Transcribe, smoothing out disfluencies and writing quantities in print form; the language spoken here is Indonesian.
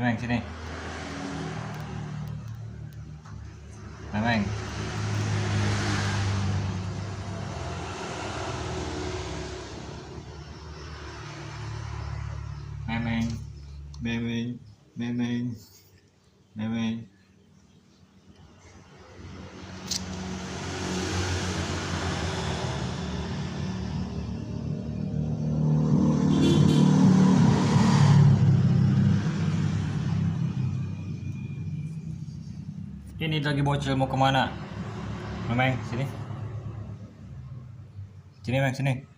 Meng, sini. Meng. Memeng, memeng, memeng, memeng. Ini lagi bocil mau kemana? Memeng, sini. Sini, Meng, sini.